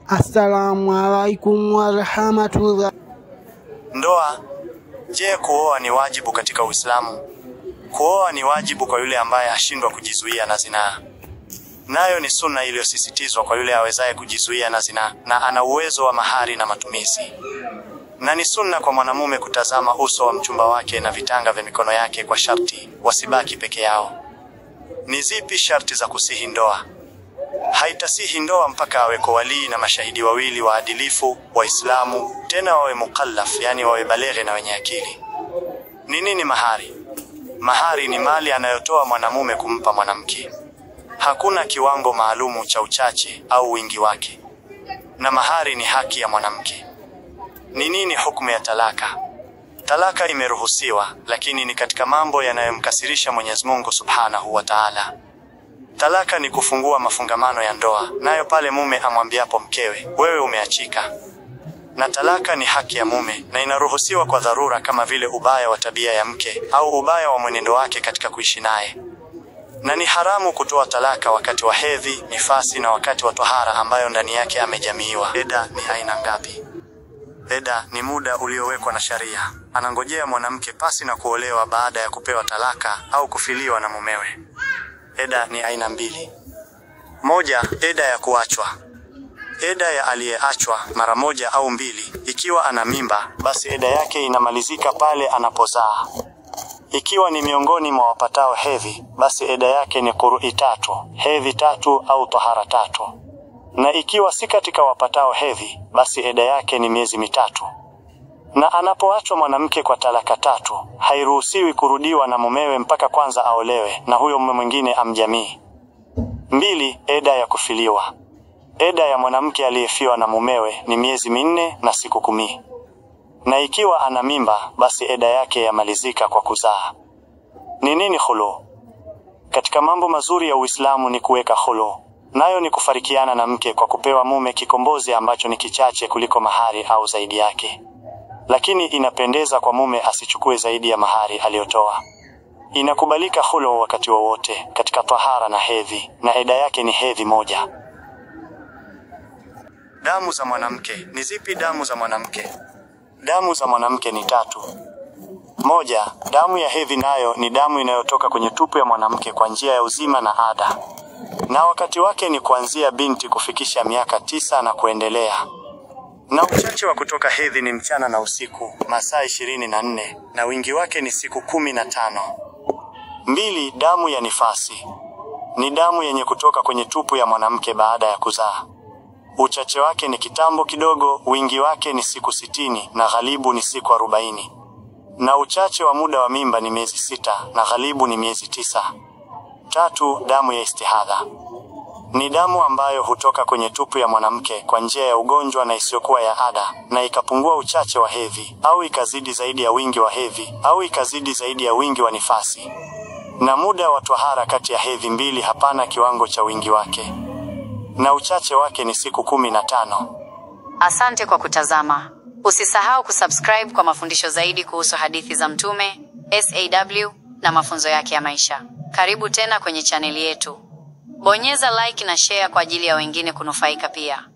Assalamu alaikum wa rahmatullah. Ndoa. Je, kuoa ni wajibu katika Uislamu? Kuoa ni wajibu kwa yule ambaye hashindwa kujizuia na zinaa. Nayo ni sunna iliyosisitizwa kwa yule awezaye kujizuia na zinaa na ana uwezo wa mahari na matumizi. Na ni sunna kwa mwanamume kutazama uso wa mchumba wake na vitanga vya mikono yake kwa sharti wasibaki peke yao. Ni zipi sharti za kusihi ndoa? Haitasihi ndoa mpaka aweko walii na mashahidi wawili waadilifu, Waislamu, tena wawe mukallaf, yani wawe baleghe na wenye akili. Ni nini mahari? Mahari ni mali anayotoa mwanamume kumpa mwanamke. Hakuna kiwango maalumu cha uchache au wingi wake. Na mahari ni haki ya mwanamke. Ni nini hukumu ya talaka? Talaka imeruhusiwa, lakini ni katika mambo yanayomkasirisha Mwenyezi Mungu Subhanahu wa Ta'ala. Talaka ni kufungua mafungamano ya ndoa, nayo pale mume amwambiapo mkewe, wewe umeachika. Na talaka ni haki ya mume na inaruhusiwa kwa dharura kama vile ubaya wa tabia ya mke au ubaya wa mwenendo wake katika kuishi naye. Na ni haramu kutoa talaka wakati wa hedhi, nifasi na wakati wa tohara ambayo ndani yake amejamiiwa. Eda ni aina ngapi? Eda ni muda uliowekwa na sharia. Anangojea mwanamke pasi na kuolewa baada ya kupewa talaka au kufiliwa na mumewe. Eda ni aina mbili. Moja, eda ya kuachwa. Eda ya aliyeachwa mara moja au mbili. Ikiwa ana mimba, basi eda yake inamalizika pale anapozaa. Ikiwa ni miongoni mwa wapatao hedhi, basi eda yake ni qur'i 3, hedhi 3 au tahara 3. Na ikiwa si katika wapatao hedhi, basi eda yake ni miezi 3. Na anapoachwa mwanamke kwa talaka 3, hairuhusiwi kurudiwa na mumewe mpaka kwanza aolewe na huyo mume mwingine amjamii. 2, eda ya kufiliwa. Eda ya mwanamke aliyefiwa na mumewe ni miezi 4 na siku 10. Na ikiwa ana mimba, basi eda yake yamalizika kwa kuzaa. Ni nini khulu? Katika mambo mazuri ya Uislamu ni kuweka khulu. Nayo ni kufarikiana na mke kwa kupewa mume kikombozi ambacho ni kichache kuliko mahari au zaidi yake. Lakini inapendeza kwa mume asichukue zaidi ya mahari aliyotoa. Inakubalika khulu wakati wowote katika tahara na hedhi, na eda yake ni hedhi moja. Damu za mwanamke. Ni zipi damu za mwanamke? Damu za mwanamke ni 3. 1, damu ya hedhi, nayo ni damu inayotoka kwenye tupu ya mwanamke kwa njia ya uzima na ada. Na wakati wake ni kuanzia binti kufikisha miaka 9 na kuendelea. Na uchache wa kutoka hedhi ni mchana na usiku, masaa 24, na wingi wake ni siku 15. 2, damu ya nifasi. Ni damu yenye kutoka kwenye tupu ya mwanamke baada ya kuzaa. Uchache wake ni kitambo kidogo, wingi wake ni siku 60 na ghalibu ni siku 40. Na uchache wa muda wa mimba ni miezi 6 na ghalibu ni miezi 9. 3, damu ya istihadha. Ni damu ambayo hutoka kwenye tupu ya mwanamke kwa njia ya ugonjwa na isiyokuwa ya ada, na ikapungua uchache wa hedhi, au ikazidi zaidi ya wingi wa hedhi, au ikazidi zaidi ya wingi wa nifasi. Na muda wa tahara kati ya hedhi mbili hapana kiwango cha wingi wake. Na uchache wake ni siku 15. Asante kwa kutazama. Usisahau kusubscribe kwa mafundisho zaidi kuhusu hadithi za Mtume, SAW, na mafunzo yake ya maisha. Karibu tena kwenye chaneli yetu. Bonyeza like na share kwa ajili ya wengine kunufaika pia.